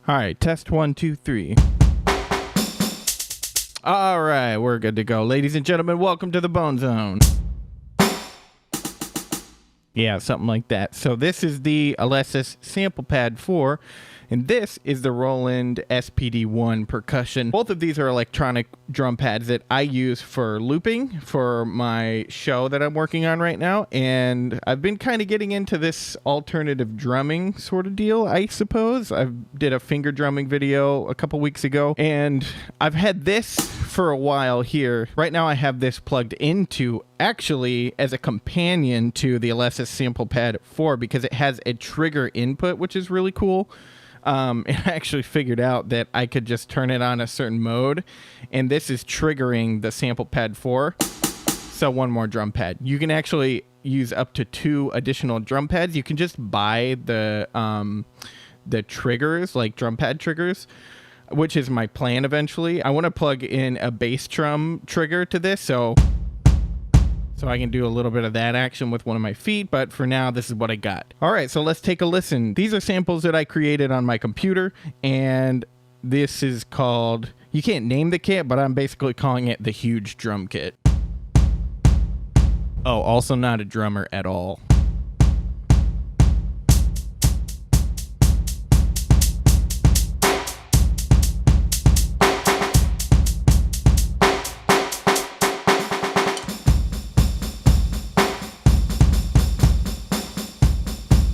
All right, test 1, 2, 3. All right, we're good to go. Ladies and gentlemen, welcome to the Bone Zone. Yeah, something like that. So this is the Alesis SamplePad4, and this is the Roland SPD1 percussion. Both of these are electronic drum pads that I use for looping for my show that I'm working on right now, and I've been kind of getting into this alternative drumming sort of deal, I suppose. I did a finger drumming video a couple weeks ago, and I've had this for a while here. Right now I have this plugged into actually as a companion to the Alesis SamplePad4 because it has a trigger input, which is really cool. And I actually figured out that I could just turn it on a certain mode, and this is triggering the SamplePad4. So one more drum pad. You can actually use up to 2 additional drum pads. You can just buy the triggers, like drum pad triggers, which is my plan eventually. I want to plug in a bass drum trigger to this, so I can do a little bit of that action with one of my feet, but for now, this is what I got. All right, so let's take a listen. These are samples that I created on my computer, and this is called, you can't name the kit, but I'm basically calling it the Huge Drum Kit. Oh, also not a drummer at all.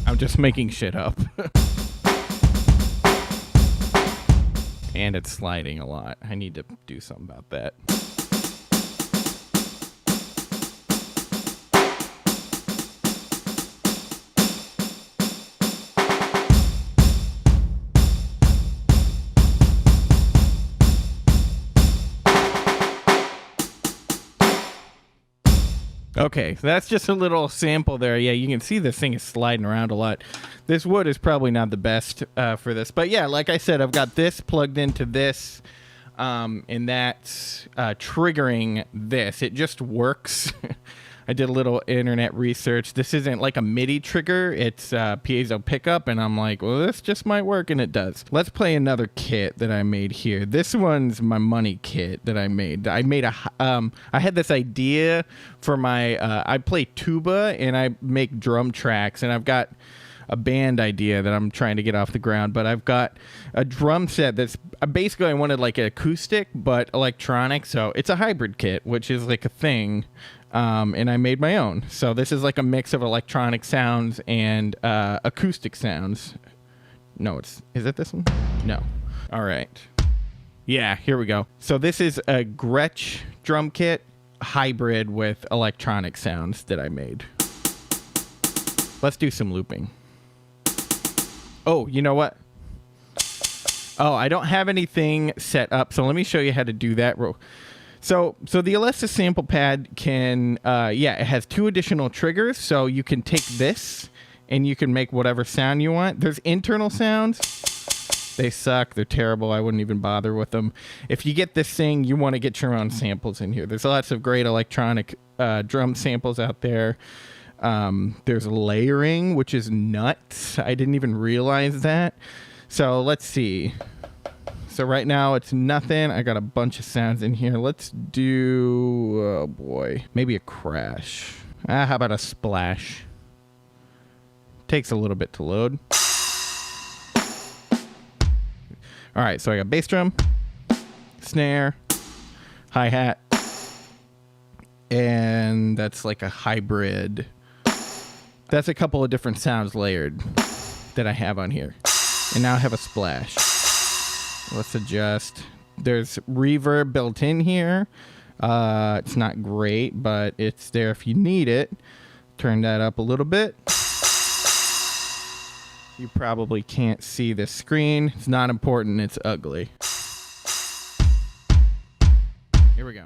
I'm just making shit up. And it's sliding a lot. I need to do something about that. Okay, so that's just a little sample there. Yeah, you can see this thing is sliding around a lot. This wood is probably not the best for this. But yeah, like I said, I've got this plugged into this, and that's triggering this. It just works. I did a little internet research. This isn't like a MIDI trigger. It's piezo pickup, and I'm like, well, this just might work, and it does. Let's play another kit that I made here. This one's my money kit that I made. I had this idea for my, I play tuba, and I make drum tracks, and I've got a band idea that I'm trying to get off the ground, but I've got a drum set that's basically, I wanted like an acoustic, but electronic, so it's a hybrid kit, which is like a thing. And I made my own. So this is like a mix of electronic sounds and acoustic sounds. No, is it this one? No. All right. Yeah, here we go. So this is a Gretsch drum kit hybrid with electronic sounds that I made. Let's do some looping. Oh, you know what? Oh, I don't have anything set up, so let me show you how to do that. So the Alesis sample pad can, it has 2 additional triggers, so you can take this and you can make whatever sound you want. There's internal sounds. They suck. They're terrible. I wouldn't even bother with them. If you get this thing, you want to get your own samples in here. There's lots of great electronic drum samples out there. There's layering, which is nuts. I didn't even realize that. So let's see. So right now it's nothing. I got a bunch of sounds in here. Let's do, oh boy, maybe a crash. How about a splash? Takes a little bit to load. All right, so I got bass drum, snare, hi-hat, and that's like a hybrid. That's a couple of different sounds layered that I have on here. And now I have a splash. Let's adjust. There's reverb built in here. It's not great, but it's there if you need it. Turn that up a little bit. You probably can't see the screen. It's not important. It's ugly. Here we go.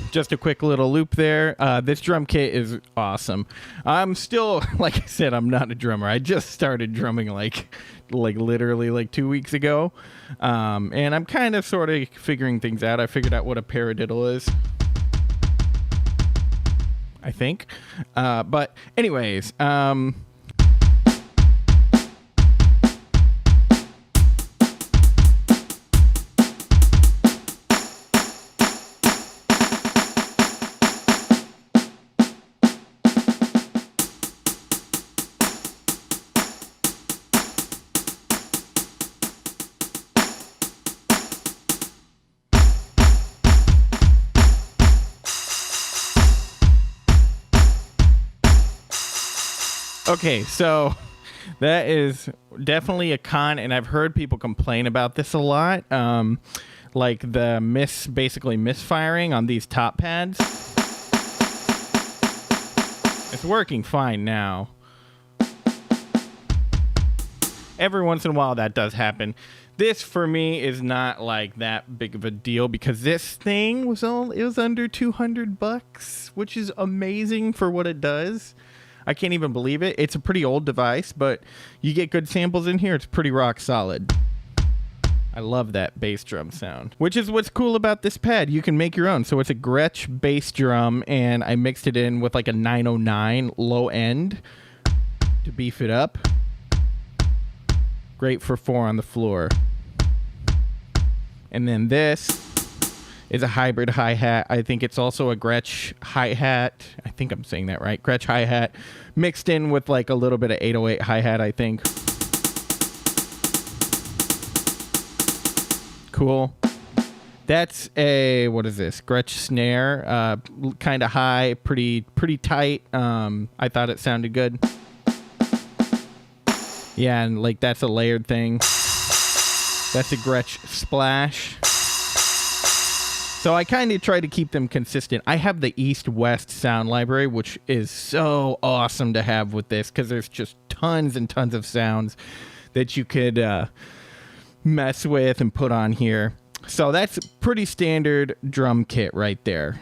just a quick little loop there. This drum kit is awesome. I'm still, like I said, I'm not a drummer. I just started drumming like literally like 2 weeks ago. And I'm kind of sort of figuring things out. I figured out what a paradiddle is, I think. But anyways, okay, so that is definitely a con, and I've heard people complain about this a lot. Like the basically misfiring on these top pads. It's working fine now. Every once in a while that does happen. This for me is not like that big of a deal because this thing was under $200, which is amazing for what it does. I can't even believe it. It's a pretty old device, but you get good samples in here. It's pretty rock solid. I love that bass drum sound, which is what's cool about this pad. You can make your own. So it's a Gretsch bass drum, and I mixed it in with like a 909 low end to beef it up. Great for 4 on the floor. And then this is a hybrid hi-hat. I think it's also a Gretsch hi-hat. I think I'm saying that right. Gretsch hi-hat mixed in with like a little bit of 808 hi-hat, I think. Cool. That's a, what is this? Gretsch snare. Kind of high, pretty tight. I thought it sounded good. Yeah, and like that's a layered thing. That's a Gretsch splash. So I kind of try to keep them consistent. I have the East-West sound library, which is so awesome to have with this because there's just tons and tons of sounds that you could mess with and put on here. So that's pretty standard drum kit right there.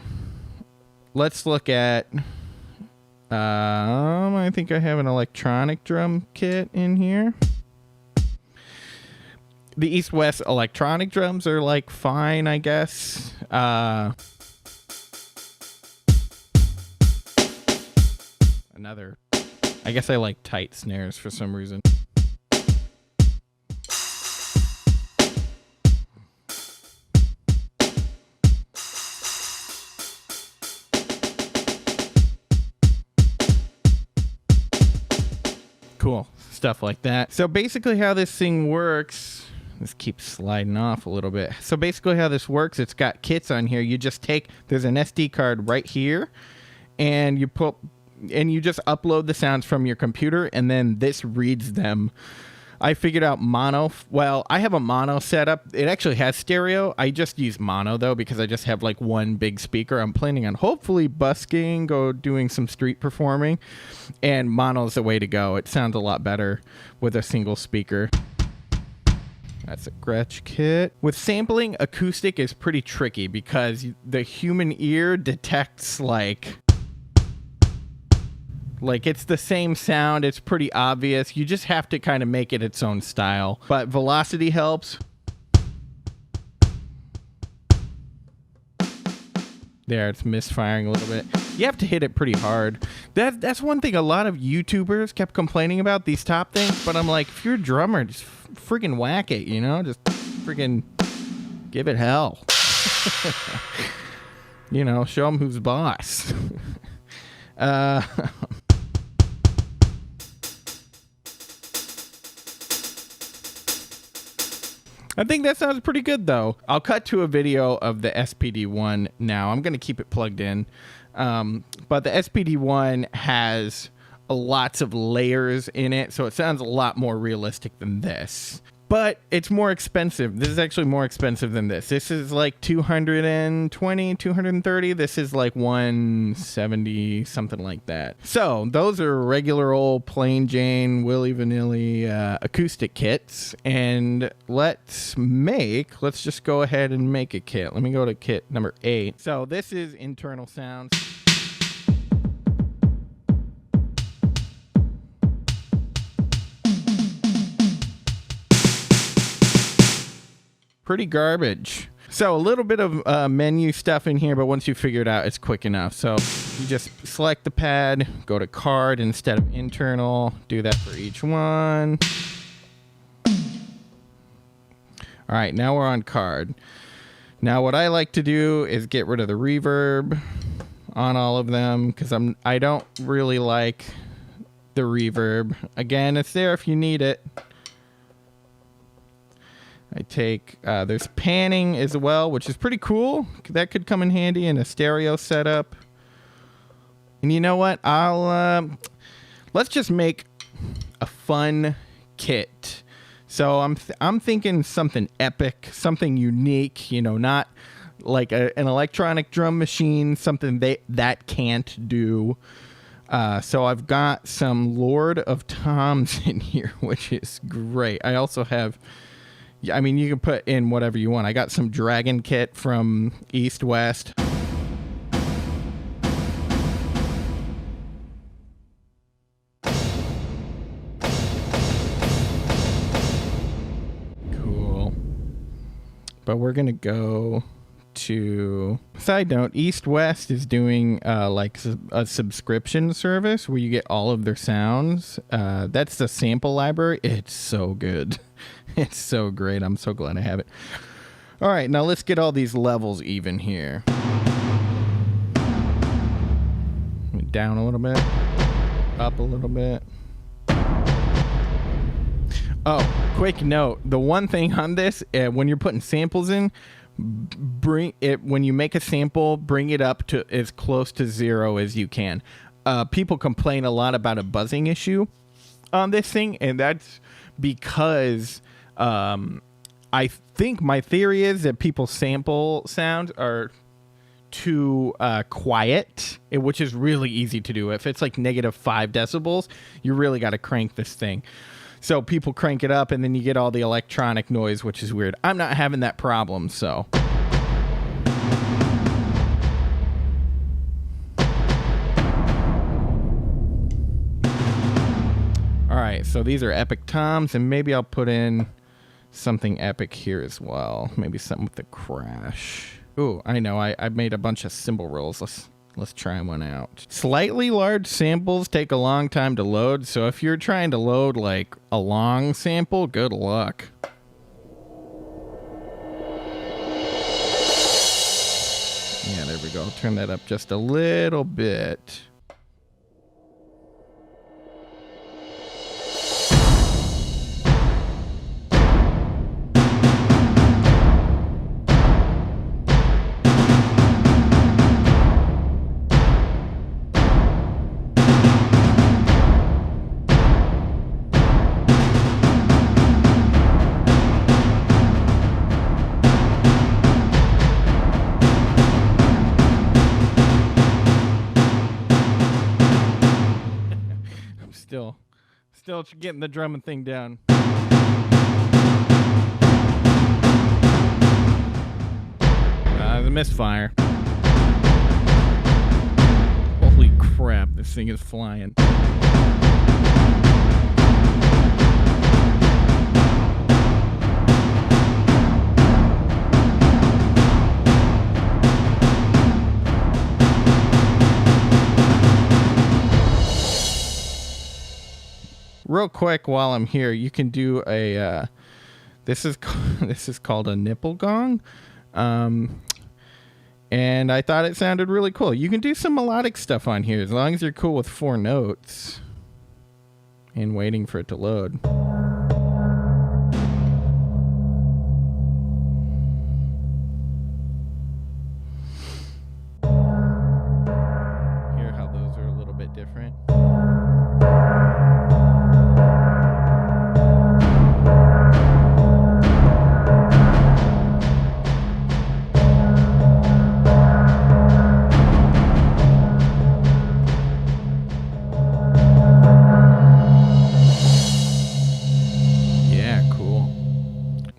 Let's look at... I think I have an electronic drum kit in here. The East-West electronic drums are like fine, I guess. Another. I guess I like tight snares for some reason. Cool. Stuff like that. So basically how this thing works... This keeps sliding off a little bit. So basically how this works, it's got kits on here. You just there's an SD card right here, and you just upload the sounds from your computer, and then this reads them. I figured out mono. Well, I have a mono setup. It actually has stereo. I just use mono, though, because I just have like one big speaker. I'm planning on hopefully busking, doing some street performing, and mono's the way to go. It sounds a lot better with a single speaker. That's a Gretsch kit. With sampling, acoustic is pretty tricky because the human ear detects like it's the same sound. It's pretty obvious. You just have to kind of make it its own style. But velocity helps. There, it's misfiring a little bit. You have to hit it pretty hard. That's one thing a lot of YouTubers kept complaining about, these top things. But I'm like, if you're a drummer, just freaking whack it, you know? Just freaking give it hell. You know, show them who's boss. I think that sounds pretty good, though. I'll cut to a video of the SPD-1 now. I'm going to keep it plugged in. But the SPD-1 has lots of layers in it, so it sounds a lot more realistic than this. but it's more expensive. This is actually more expensive than this. This is like 220, 230. This is like 170, something like that. So those are regular old plain Jane Willy Vanilli acoustic kits. And let's just go ahead and make a kit. Let me go to kit number 8. So this is internal sounds. Pretty garbage. So a little bit of menu stuff in here, but once you figure it out, it's quick enough. So you just select the pad, go to card instead of internal, do that for each one. All right, now we're on card. Now what I like to do is get rid of the reverb on all of them because I don't really like the reverb. Again, it's there if you need it. I take, there's panning as well, which is pretty cool. That could come in handy in a stereo setup. And you know what? Let's just make a fun kit. So I'm thinking something epic, something unique, you know, not like an electronic drum machine, something that can't do. So I've got some Lord of Toms in here, which is great. I also have... I mean, you can put in whatever you want. I got some Dragon kit from East West. Cool. But we're going to go to... Side note, East West is doing like a subscription service where you get all of their sounds. That's the sample library. It's so good. It's so great. I'm so glad I have it. All right, now let's get all these levels even here. Down a little bit. Up a little bit. Oh, quick note. The one thing on this, when you're putting samples in, when you make a sample, bring it up to as close to 0 as you can. People complain a lot about a buzzing issue on this thing, and that's because... I think my theory is that people's sample sounds are too quiet, which is really easy to do. If it's like -5 decibels, you really got to crank this thing. So people crank it up and then you get all the electronic noise, which is weird. I'm not having that problem, so. All right, so these are epic toms, and maybe I'll put in something epic here as well. Maybe something with the crash. Ooh, I know. I made a bunch of cymbal rolls. Let's try one out. Slightly large samples take a long time to load, so if you're trying to load like a long sample, good luck. Yeah, there we go. I'll turn that up just a little bit. Still getting the drumming thing down. The misfire. Holy crap, this thing is flying. Real quick, while I'm here, you can do a. This is called a nipple gong, and I thought it sounded really cool. You can do some melodic stuff on here as long as you're cool with 4 notes and waiting for it to load. Hear how those are a little bit different.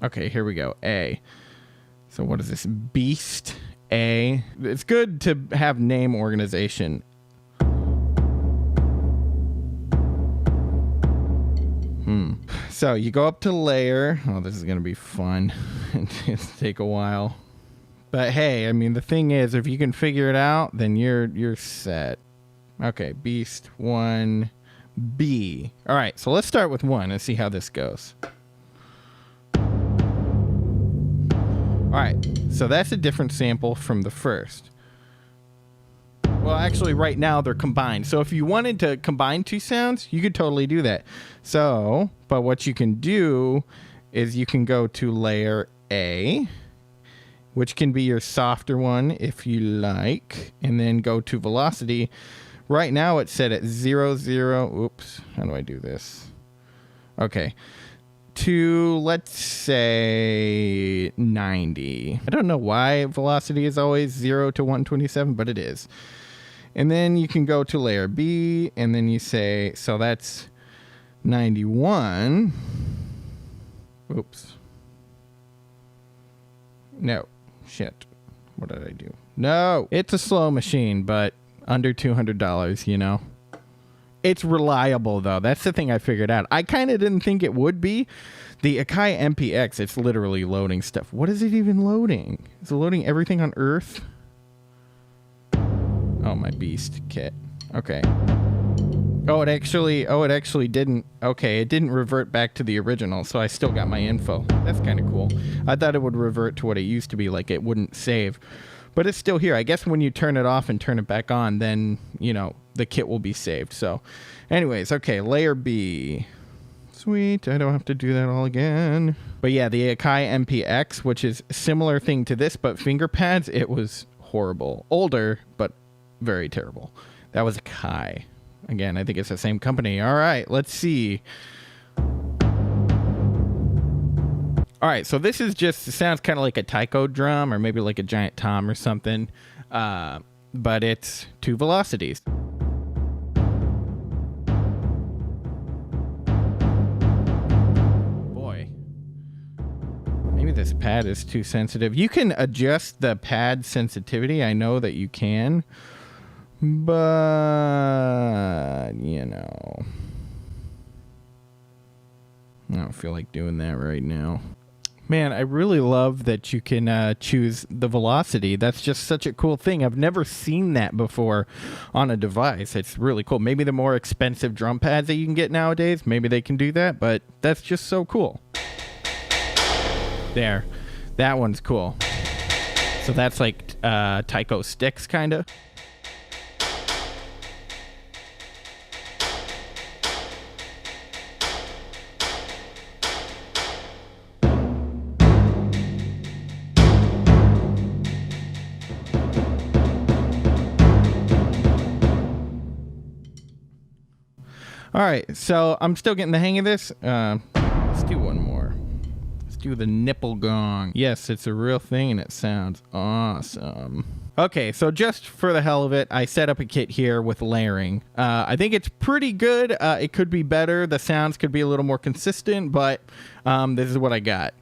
Okay, here we go. A. So what is this? Beast A. It's good to have name organization. So you go up to layer. Oh, this is going to be fun. It's take a while. But hey, I mean, the thing is, if you can figure it out, then you're set. Okay, Beast 1B. All right, so let's start with 1 and see how this goes. All right, so that's a different sample from the first. Well, actually, right now they're combined. So if you wanted to combine two sounds, you could totally do that. So, but what you can do is you can go to layer A, which can be your softer one if you like, and then go to velocity. Right now it's set at 0, 0. Oops, how do I do this? Okay. To, let's say, 90. I don't know why velocity is always 0 to 127, but it is. And then you can go to layer B, and then you say, so that's 91. Oops. No. Shit. What did I do? No. It's a slow machine, but under $200, you know. It's reliable, though. That's the thing I figured out. I kind of didn't think it would be. The Akai MPX, it's literally loading stuff. What is it even loading? Is it loading everything on Earth? Oh, my beast kit. Okay. Oh, it actually didn't. Okay, it didn't revert back to the original, so I still got my info. That's kind of cool. I thought it would revert to what it used to be, like it wouldn't save. But it's still here. I guess when you turn it off and turn it back on, then, you know, the kit will be saved. So, anyways, okay, layer B. Sweet, I don't have to do that all again. But yeah, the Akai MPX, which is a similar thing to this, but finger pads, it was horrible. Older, but very terrible. That was Akai. Again, I think it's the same company. All right, let's see. All right, so this is just, it sounds kind of like a taiko drum or maybe like a giant tom or something, but it's 2 velocities. Boy, maybe this pad is too sensitive. You can adjust the pad sensitivity. I know that you can, but, you know, I don't feel like doing that right now. Man, I really love that you can choose the velocity. That's just such a cool thing. I've never seen that before on a device. It's really cool. Maybe the more expensive drum pads that you can get nowadays, maybe they can do that, but that's just so cool. There. That one's cool. So that's like taiko sticks, kind of. All right, so I'm still getting the hang of this. Let's do one more. Let's do the nipple gong. Yes, it's a real thing, and it sounds awesome. Okay, so just for the hell of it, I set up a kit here with layering. I think it's pretty good. It could be better. The sounds could be a little more consistent, but this is what I got.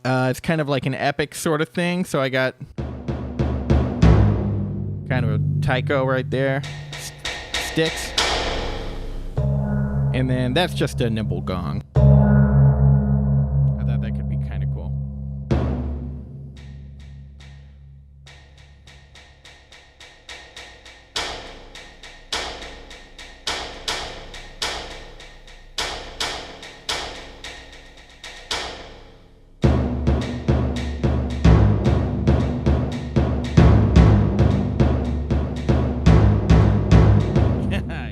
It's kind of like an epic sort of thing, so I got kind of a taiko right there. Sticks. And then that's just a nipple gong. I thought that could be kind of cool.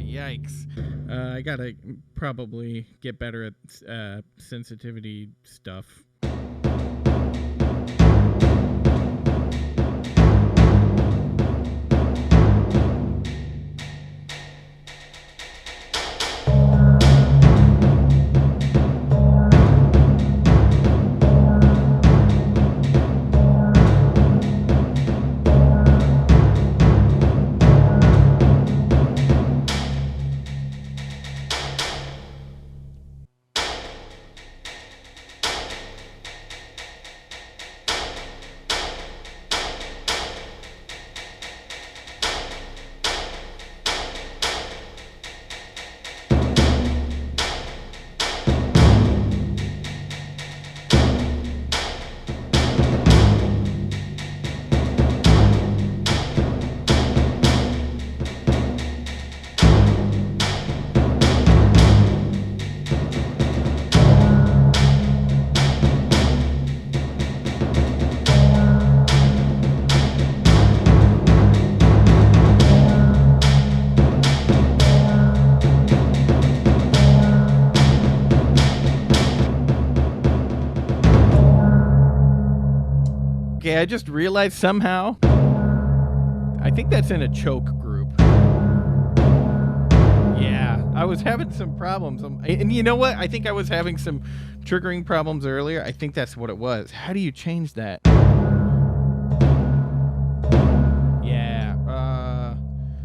Yikes. I gotta probably get better at sensitivity stuff. Okay, I just realized somehow, I think that's in a choke group. Yeah, I was having some problems. And you know what? I think I was having some triggering problems earlier. I think that's what it was. How do you change that? Yeah,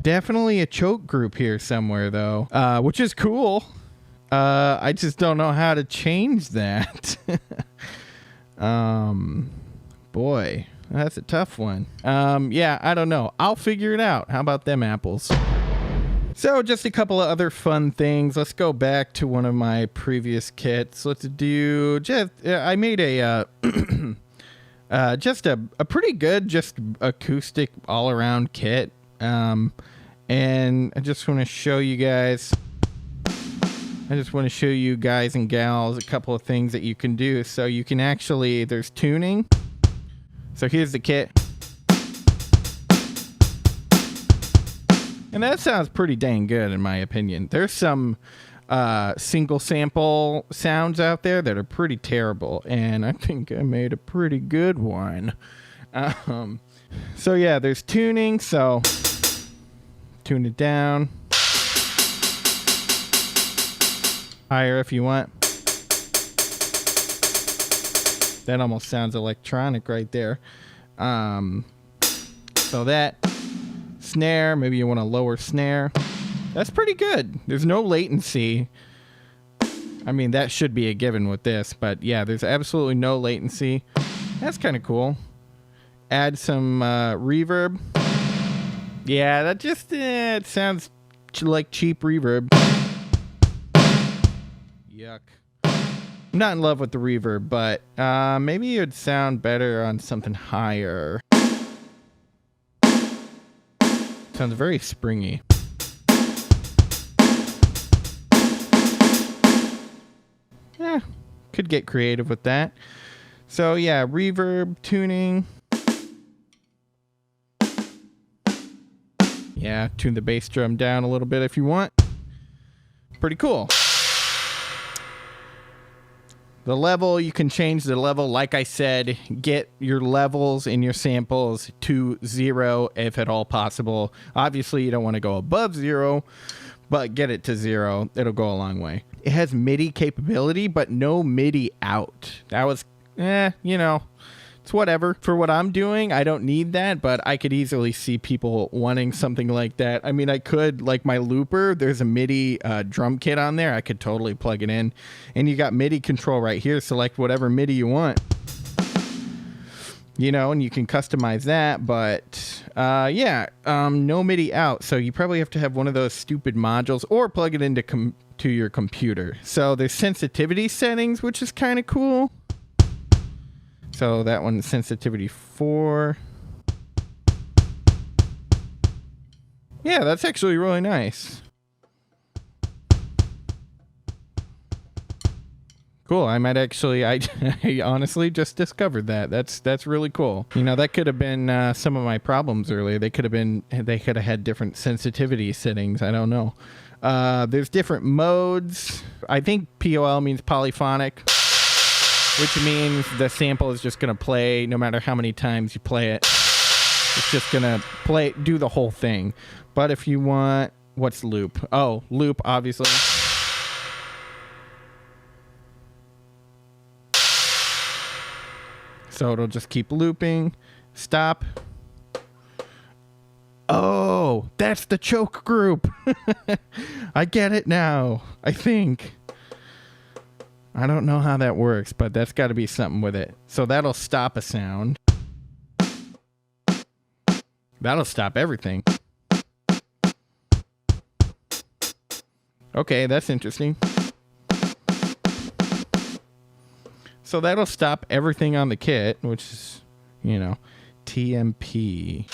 definitely a choke group here somewhere, though, which is cool. I just don't know how to change that. Boy, that's a tough one. Yeah, I don't know. I'll figure it out. How about them apples? So just a couple of other fun things. Let's go back to one of my previous kits. Let's do I made a just a pretty good just acoustic all around kit. And I just want to show you guys. I just want to show you guys and gals a couple of things that you can do. So you can actually, there's tuning. So here's the kit. And that sounds pretty dang good in my opinion. There's some single sample sounds out there that are pretty terrible. And I think I made a pretty good one. So yeah, there's tuning. So tune it down. Higher if you want. That almost sounds electronic right there. So that snare, maybe you want a lower snare. That's pretty good. There's no latency. I mean, that should be a given with this, but yeah, there's absolutely no latency. That's kind of cool. Add some reverb. Yeah, that just it sounds like cheap reverb. Yuck. I'm not in love with the reverb, but maybe it would sound better on something higher. Sounds very springy. Yeah, could get creative with that. So yeah, reverb, tuning. Yeah, tune the bass drum down a little bit if you want. Pretty cool. The level, you can change the level. Like I said, get your levels in your samples to 0 if at all possible. Obviously, you don't want to go above 0, but get it to 0. It'll go a long way. It has MIDI capability, but no MIDI out. That was, you know, it's whatever. For what I'm doing, I don't need that, but I could easily see people wanting something like that. I mean, I could, like my looper, there's a MIDI drum kit on there. I could totally plug it in. And you got MIDI control right here. Select whatever MIDI you want. You know, and you can customize that, but yeah, no MIDI out. So you probably have to have one of those stupid modules or plug it into to your computer. So there's sensitivity settings, which is kind of cool. So that one's sensitivity 4. Yeah, that's actually really nice. Cool. I might actually, I honestly just discovered that. That's really cool. You know, that could have been some of my problems earlier. They could have had different sensitivity settings. I don't know. There's different modes. I think POL means polyphonic, which means the sample is just going to play no matter how many times you play it. It's just going to do the whole thing. But if you want, what's loop? Oh, loop, obviously. So it'll just keep looping. Stop. Oh, that's the choke group. I get it now, I think. I don't know how that works, but that's got to be something with it. So that'll stop a sound. That'll stop everything. Okay, that's interesting. So that'll stop everything on the kit, which is, you know, TMP.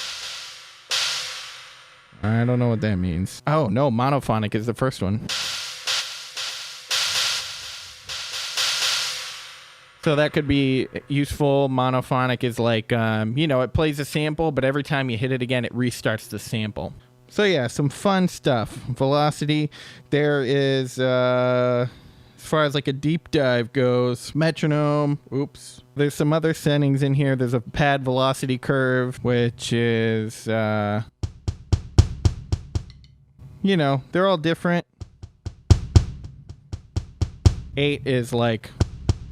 I don't know what that means. Oh, no, monophonic is the first one. So that could be useful. Monophonic is like, you know, it plays a sample, but every time you hit it again, it restarts the sample. So yeah, some fun stuff. Velocity. There is as far as like a deep dive goes. Metronome. Oops. There's some other settings in here. There's a pad velocity curve, which is, you know, they're all different. 8 is like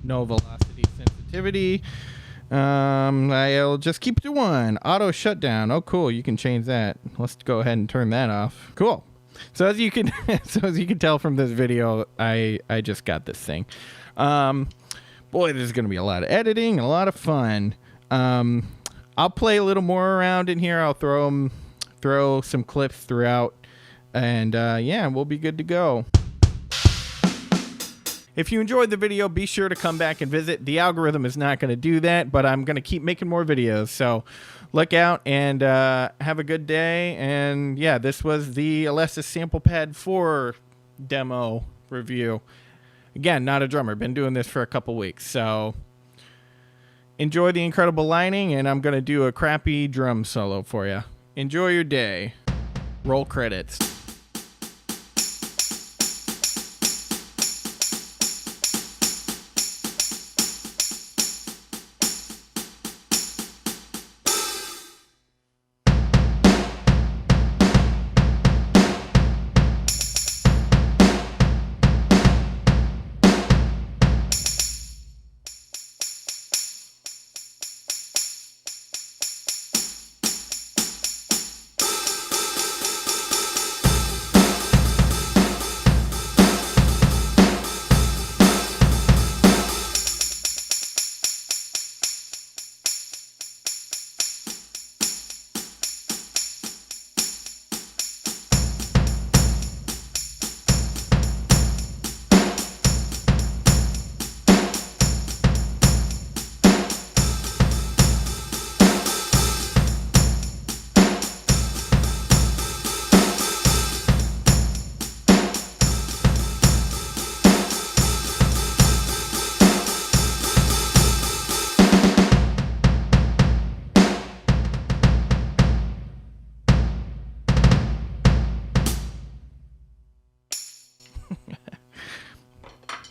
no velocity sensitivity. I'll just keep it to 1. Auto shutdown. Oh, cool. You can change that. Let's go ahead and turn that off. Cool. So as you can, tell from this video, I just got this thing. Boy, this is going to be a lot of editing, a lot of fun. I'll play a little more around in here. I'll throw some clips throughout, and yeah, we'll be good to go. If you enjoyed the video, be sure to come back and visit. The algorithm is not going to do that, but I'm going to keep making more videos. So look out and have a good day. And yeah, this was the Alesis SamplePad4 demo review. Again, not a drummer. Been doing this for a couple weeks. So enjoy the incredible lining, and I'm going to do a crappy drum solo for you. Enjoy your day. Roll credits.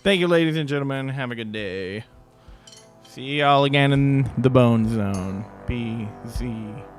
Thank you, ladies and gentlemen. Have a good day. See y'all again in the Bone Zone. BZ.